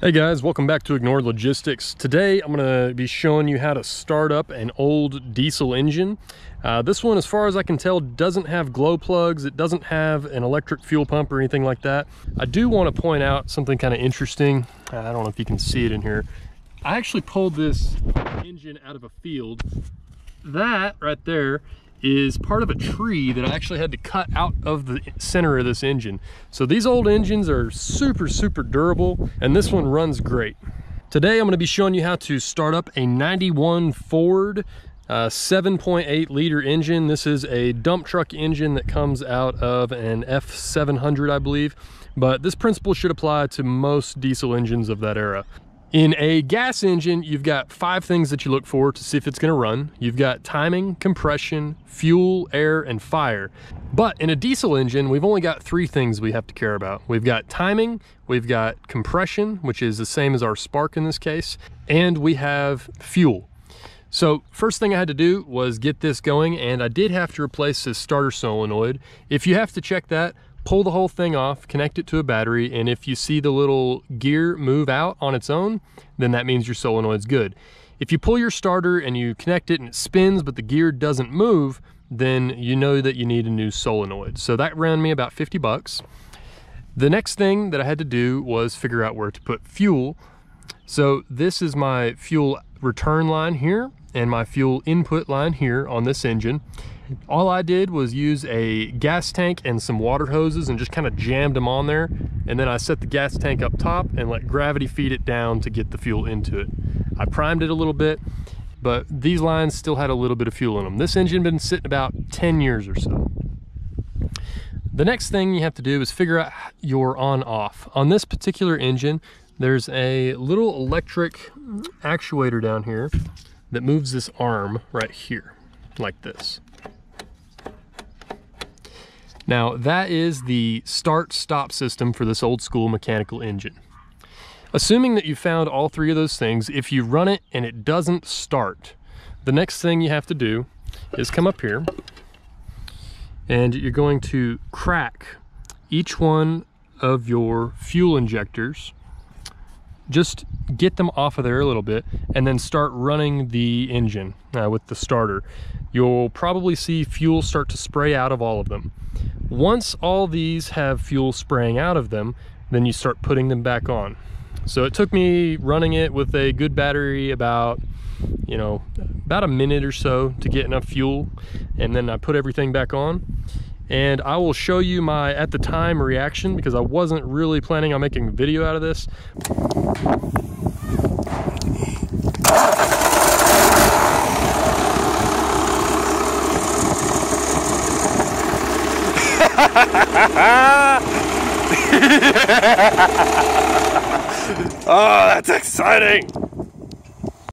Hey guys, welcome back to Ignored Logistics. Today I'm going to be showing you how to start up an old diesel engine. This one, as far as I can tell, doesn't have glow plugs. It doesn't have an electric fuel pump or anything like that. I do want to point out something kind of interesting. I don't know if you can see it in here. I actually pulled this engine out of a field. That right there is part of a tree that I actually had to cut out of the center of this engine. So these old engines are super durable, and this one runs great. Today I'm going to be showing you how to start up a 91 Ford 7.8 liter engine. This is a dump truck engine that comes out of an F700, I believe, but this principle should apply to most diesel engines of that era. In a gas engine, you've got 5 things that you look for to see if it's going to run. You've got timing, compression, fuel, air, and fire. But in a diesel engine, we've only got 3 things we have to care about. We've got timing, we've got compression, which is the same as our spark in this case, and we have fuel. So first thing I had to do was get this going, and I did have to replace this starter solenoid. If you have to check that, pull the whole thing off, connect it to a battery, and if you see the little gear move out on its own, then that means your solenoid's good. If you pull your starter and you connect it and it spins but the gear doesn't move, then you know that you need a new solenoid. So that ran me about 50 bucks. The next thing that I had to do was figure out where to put fuel. So this is my fuel return line here and my fuel input line here on this engine. All I did was use a gas tank and some water hoses and just kind of jammed them on there, and then I set the gas tank up top and let gravity feed it down to get the fuel into it. I primed it a little bit, but these lines still had a little bit of fuel in them. This engine been sitting about 10 years or so. The next thing you have to do is figure out your on-off. On this particular engine, there's a little electric actuator down here that moves this arm right here, like this. Now that is the start-stop system for this old school mechanical engine. Assuming that you found all 3 of those things, if you run it and it doesn't start, the next thing you have to do is come up here and you're going to crack each one of your fuel injectors. Just get them off of there a little bit and then start running the engine with the starter. You'll probably see fuel start to spray out of all of them. Once all these have fuel spraying out of them, then you start putting them back on. So it took me running it with a good battery about a minute or so to get enough fuel, and then I put everything back on. And I will show you my at the time reaction, because I wasn't really planning on making a video out of this. Oh, that's exciting!